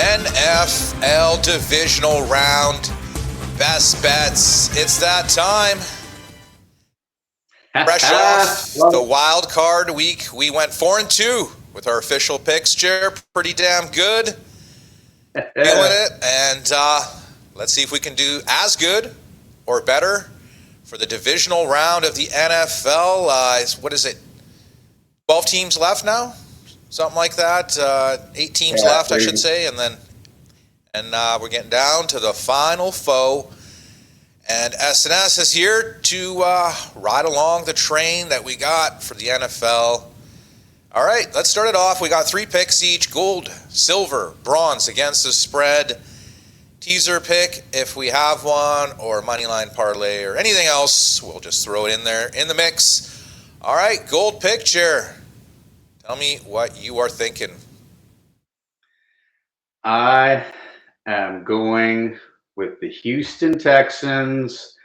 NFL Divisional Round. Best bets. It's that time. Fresh off the wild card week, we went 4-2 with our official picks, Jer. Pretty damn good. Feeling it. And let's see if we can do as good or better for the divisional round of the NFL. What is it? 12 teams left now? Something like that. 8 teams left, I should say. And we're getting down to the final foe. And SNS is here to ride along the train that we got for the NFL. All right, let's start it off. We got 3 picks each: gold, silver, bronze against the spread. Teaser pick, if we have one, or moneyline parlay or anything else, we'll just throw it in there in the mix. All right, gold picture. Tell me what you are thinking. I am going with the Houston Texans.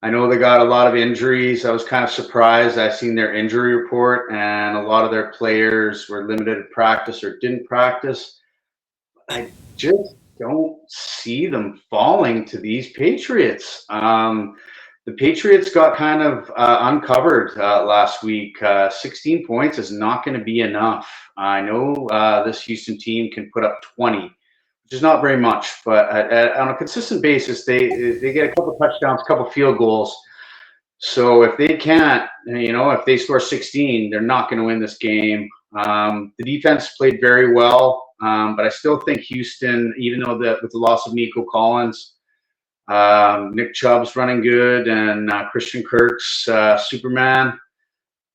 I know they got a lot of injuries. I was kind of surprised. I seen their injury report, and a lot of their players were limited to practice or didn't practice. I just don't see them falling to these Patriots. The Patriots got kind of uncovered last week. 16 points is not going to be enough. I know this Houston team can put up 20, which is not very much, but on a consistent basis, they get a couple touchdowns, a couple field goals. So if they can't, if they score 16, they're not going to win this game. The defense played very well, but I still think Houston, even though with the loss of Nico Collins, Nick Chubb's running good, and Christian Kirk's Superman.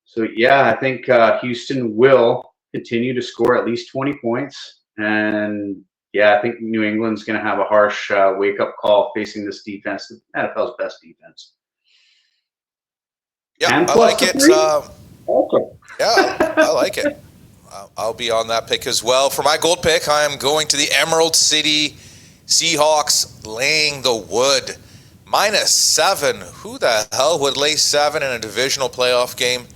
So, yeah, I think Houston will continue to score at least 20 points. And, yeah, I think New England's going to have a harsh wake-up call facing this defense, the NFL's best defense. Yeah, I like it. Yeah, I like it. I'll be on that pick as well. For my gold pick, I am going to the Emerald City Seahawks, laying the wood. -7. Who the hell would lay 7 in a divisional playoff game?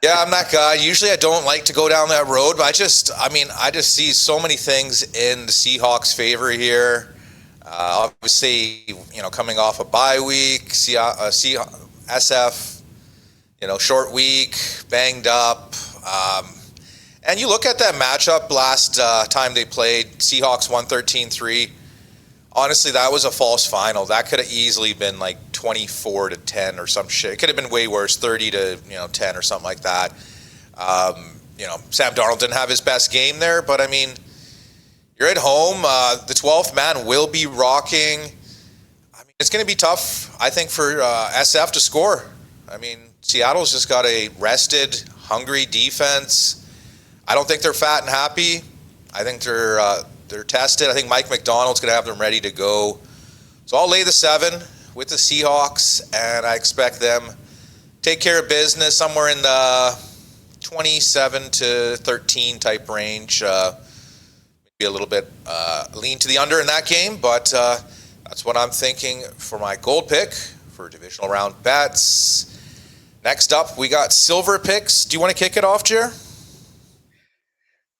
Yeah, I'm that guy. Usually I don't like to go down that road, but I just see so many things in the Seahawks' favor here. Obviously, coming off a bye week, SF, short week, banged up. And you look at that matchup last time they played, Seahawks won 13-3. Honestly, that was a false final. That could have easily been like 24-10 or some shit. It could have been way worse, 30-10 or something like that. Sam Darnold didn't have his best game there, but I mean, you're at home. The 12th man will be rocking. I mean, it's going to be tough, I think, for SF to score. I mean, Seattle's just got a rested, hungry defense. I don't think they're fat and happy. I think they're tested. I think Mike McDonald's going to have them ready to go. So I'll lay the 7 with the Seahawks, and I expect them take care of business somewhere in the 27-13 type range. Maybe a little bit lean to the under in that game, but that's what I'm thinking for my gold pick for divisional round bets. Next up, we got silver picks. Do you want to kick it off, Jer?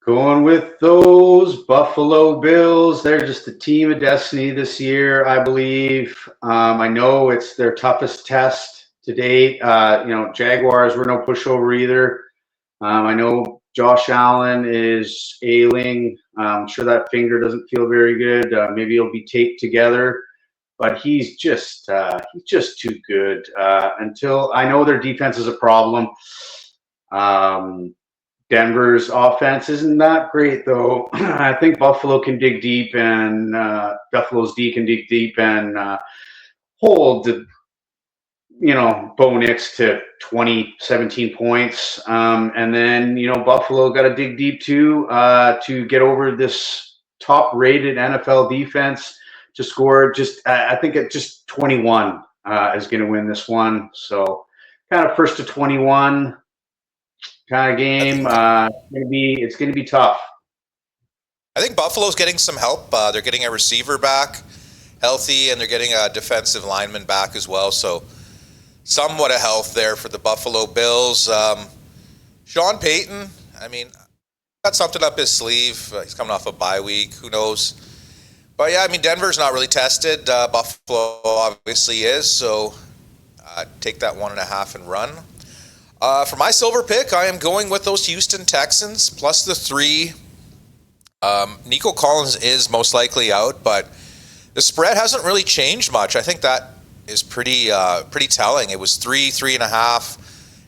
Going with those Buffalo Bills. They're just the team of destiny this year, I believe. I know it's their toughest test to date. Jaguars were no pushover either. I know Josh Allen is ailing. I'm sure that finger doesn't feel very good. Maybe he'll be taped together. But he's just too good. Until I know their defense is a problem. Denver's offense isn't that great, though. I think Buffalo can dig deep, and Buffalo's D can dig deep and hold Bo Nix to 17 points. And then, Buffalo got to dig deep too to get over this top-rated NFL defense to score I think at just 21 is going to win this one. So kind of first to 21 kind of game. It's going to be tough. I think Buffalo's getting some help. They're getting a receiver back healthy, and they're getting a defensive lineman back as well. So somewhat of health there for the Buffalo Bills. Sean Payton, I mean, got something up his sleeve. He's coming off a bye week. Who knows? But yeah, I mean, Denver's not really tested. Buffalo obviously is. So take that 1.5 and run. For my silver pick, I am going with those Houston Texans plus the 3. Nico Collins is most likely out, but the spread hasn't really changed much. I think that is pretty telling. It was 3.5,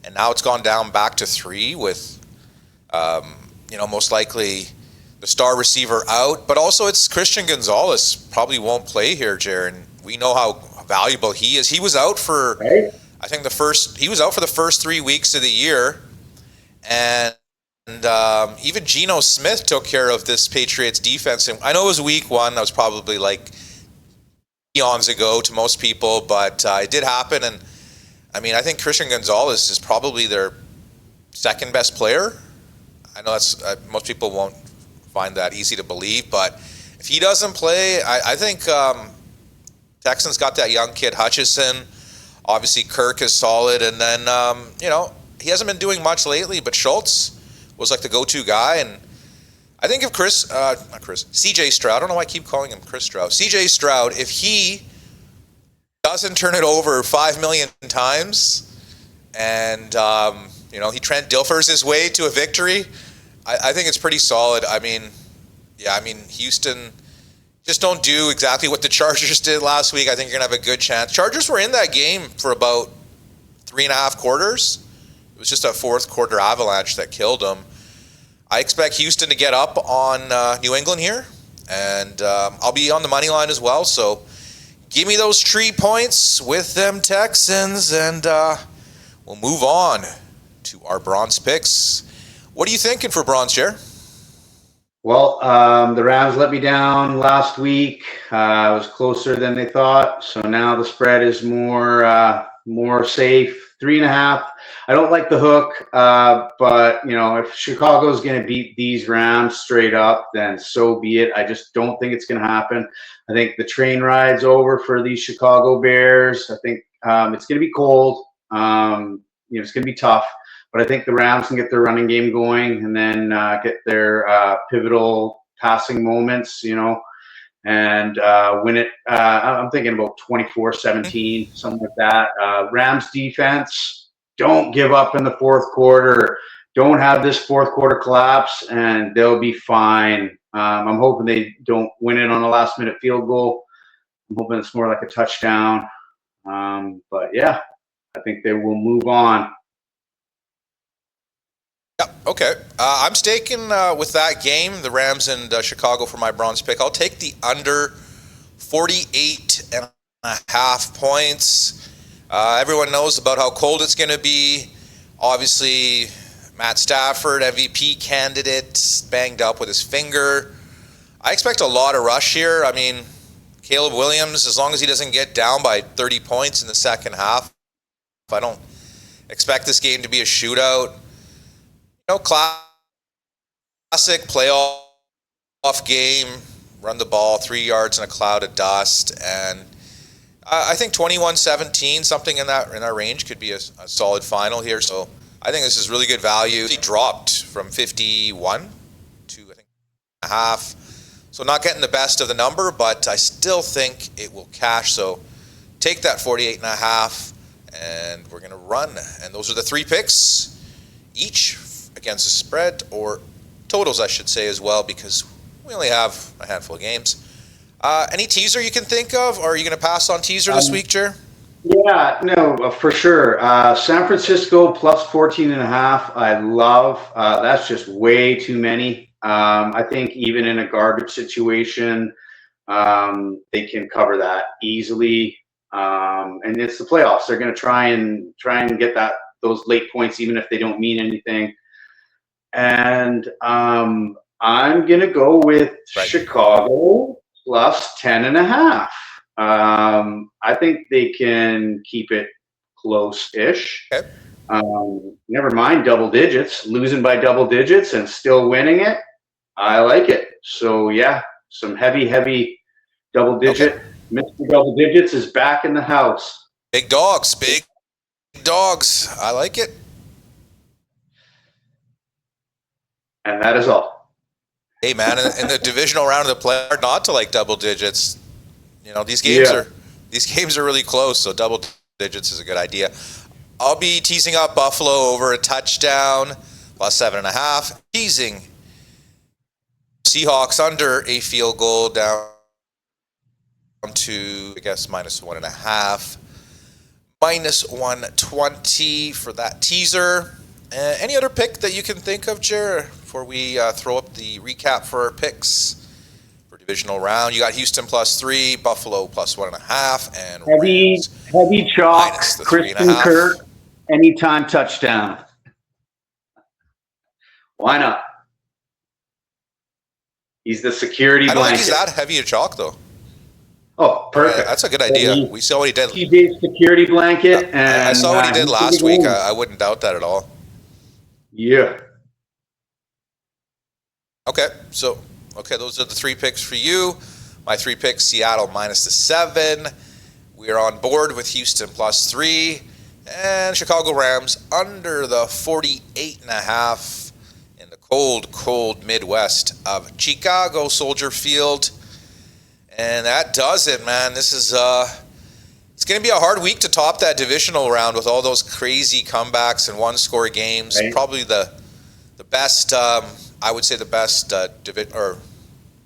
and now it's gone down back to 3 with, most likely the star receiver out. But also it's Christian Gonzalez probably won't play here, Jaron. We know how valuable he is. He was out for, I think he was out for the first 3 weeks of the year, and even Geno Smith took care of this Patriots defense. And I know it was week 1. That was probably like eons ago to most people, but it did happen. And I mean, I think Christian Gonzalez is probably their second best player. I know that's most people won't find that easy to believe, but if he doesn't play, I think Texans got that young kid Hutchison. Obviously, Kirk is solid, and then he hasn't been doing much lately, but Schultz was like the go-to guy. And I think if CJ Stroud, I don't know why I keep calling him Chris Stroud. CJ Stroud, if he doesn't turn it over 5 million times and, he Trent Dilfers his way to a victory, I think it's pretty solid. I mean, Houston just don't do exactly what the Chargers did last week. I think you're going to have a good chance. Chargers were in that game for about 3.5 quarters. It was just a fourth quarter avalanche that killed them. I expect Houston to get up on New England here, and I'll be on the money line as well. So give me those 3 points with them Texans, and we'll move on to our bronze picks. What are you thinking for bronze, Jer? Well, the Rams let me down last week. It was closer than they thought, so now the spread is more safe. 3.5. I don't like the hook, but if Chicago's going to beat these Rams straight up, then so be it. I just don't think it's going to happen. I think the train ride's over for these Chicago Bears. I think it's going to be cold. It's going to be tough, but I think the Rams can get their running game going and then get their pivotal passing moments, and win it. I'm thinking about 24-17, something like that. Rams defense, don't give up in the fourth quarter. Don't have this fourth quarter collapse, and they'll be fine. I'm hoping they don't win it on a last-minute field goal. I'm hoping it's more like a touchdown. But, yeah, I think they will move on. Yeah, okay. I'm staking with that game, the Rams and Chicago, for my bronze pick. I'll take the under 48.5 points. Everyone knows about how cold it's going to be. Obviously, Matt Stafford, MVP candidate, banged up with his finger. I expect a lot of rush here. I mean, Caleb Williams, as long as he doesn't get down by 30 points in the second half, I don't expect this game to be a shootout. Classic playoff game, run the ball 3 yards in a cloud of dust, and I think 21-17, something in that range, could be a solid final here. So I think this is really good value. He dropped from 51 to I think half, so not getting the best of the number, but I still think it will cash. So take that 48.5, and we're gonna run. And those are the 3 picks each against the spread, or totals, I should say, as well, because we only have a handful of games. Any teaser you can think of, or are you going to pass on teaser this week, Jer? Yeah, no, for sure. San Francisco plus 14.5. I love. That's just way too many. I think even in a garbage situation, they can cover that easily. And it's the playoffs. They're going to try and get those late points, even if they don't mean anything. And I'm going to go with Chicago plus 10.5. I think they can keep it close-ish. Okay. Never mind double digits, losing by double digits and still winning it. I like it. So, yeah, some heavy double digit. Okay. Mr. Double Digits is back in the house. Big dogs. I like it. And that is all. Hey, man, in the divisional round of the play, hard not to like double digits. You know, these games are really close, so double digits is a good idea. I'll be teasing up Buffalo over a touchdown, plus 7.5. Teasing Seahawks under a field goal down to, I guess, minus 1.5. Minus 120 for that teaser. Any other pick that you can think of, Jer, before we throw up the recap for our picks for divisional round? You got Houston plus 3, Buffalo plus 1.5, and heavy chalk, Christian Kirk, anytime touchdown. Why not? He's the security blanket. I don't think he's that heavy a chalk, though. Oh, perfect. That's a good idea. We saw what he did. TJ's security blanket. And I saw what he did last week. I wouldn't doubt that at all. Yeah. Okay, those are the 3 picks for you. My 3 picks, Seattle minus the 7. We are on board with Houston plus 3. And Chicago Rams under the 48.5 in the cold Midwest of Chicago, Soldier Field. And that does it, man. This is it's going to be a hard week to top that divisional round with all those crazy comebacks and one-score games. Right. Probably the best, I would say the best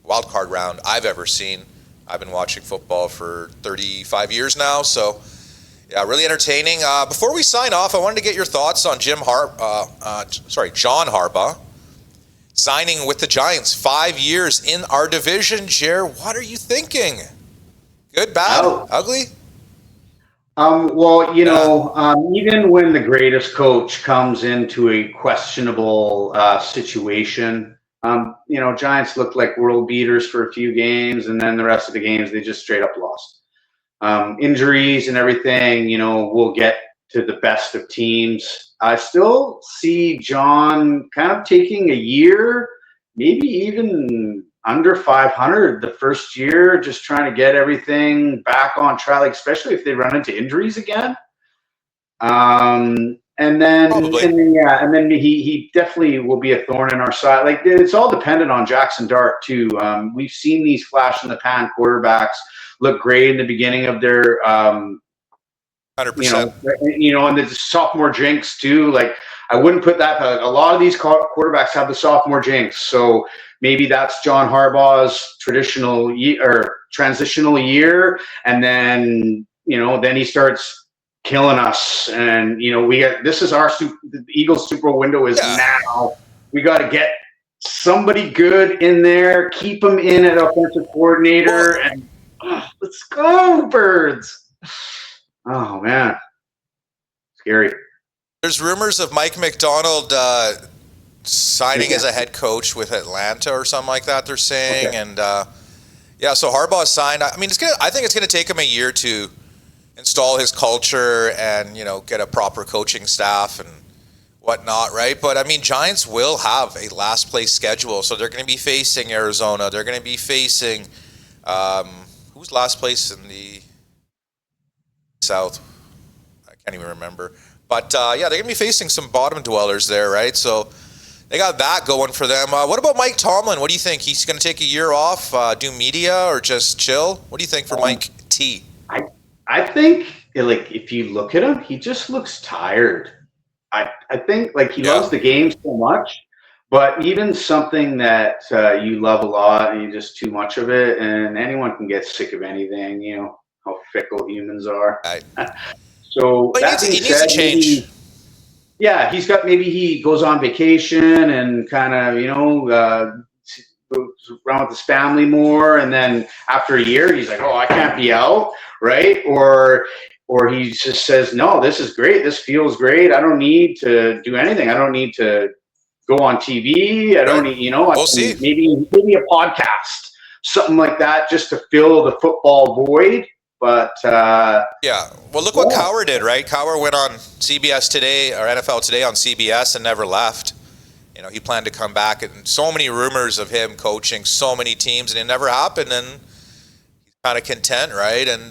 wild card round I've ever seen. I've been watching football for 35 years now, so yeah, really entertaining. Before we sign off, I wanted to get your thoughts on John Harbaugh signing with the Giants, 5 years in our division. Jer, what are you thinking? Good, bad, ugly? Well, even when the greatest coach comes into a questionable situation, Giants look like world beaters for a few games, and then the rest of the games, they just straight up lost. Injuries and everything, we'll get to the best of teams. I still see John kind of taking a year, maybe even under 500 the first year, just trying to get everything back on track, like, especially if they run into injuries again. And then he definitely will be a thorn in our side. Like, it's all dependent on Jackson Dart too. We've seen these flash in the pan quarterbacks look great in the beginning of their 100%. And the sophomore jinx too. Like, I wouldn't put that. A lot of these quarterbacks have the sophomore jinx, so maybe that's John Harbaugh's traditional or transitional year, and then then he starts killing us, and this is the Eagles Super Bowl window is now. We got to get somebody good in there, keep them in at offensive coordinator, and let's go, Birds. Oh, man. Scary. There's rumors of Mike McDonald signing as a head coach with Atlanta or something like that, they're saying. Okay. And, so Harbaugh signed. I mean, I think it's going to take him a year to install his culture and, get a proper coaching staff and whatnot, right? But, I mean, Giants will have a last-place schedule, so they're going to be facing Arizona. They're going to be facing who's last place in the South? I can't even remember. But, they're going to be facing some bottom dwellers there, right? So they got that going for them. What about Mike Tomlin? What do you think? He's going to take a year off, do media, or just chill? What do you think for Mike T? I think, if you look at him, he just looks tired. I think, he loves the game so much, but even something that you love a lot and you just too much of it, and anyone can get sick of anything, how fickle humans are. Right. So but he needs to change. Maybe he goes on vacation and kind of, goes around with his family more, and then after a year, he's like, I can't be out, right? Or he just says, no, this is great. This feels great. I don't need to do anything. I don't need to go on TV. I don't need, we'll see. Maybe a podcast, something like that, just to fill the football void. But well, look what Cowher did, right? Cowher went on CBS Today or NFL Today on CBS and never left. He planned to come back, and so many rumors of him coaching so many teams, and it never happened. And he's kind of content, right? And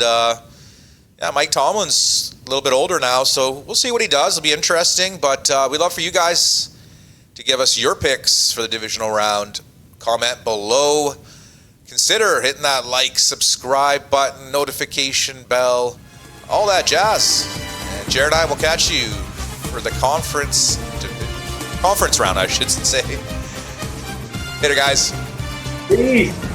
Mike Tomlin's a little bit older now, so we'll see what he does. It'll be interesting. But we'd love for you guys to give us your picks for the divisional round. Comment below. Consider hitting that like, subscribe button, notification bell, all that jazz. And Jared and I will catch you for the conference round, I should say. Later, guys. Peace.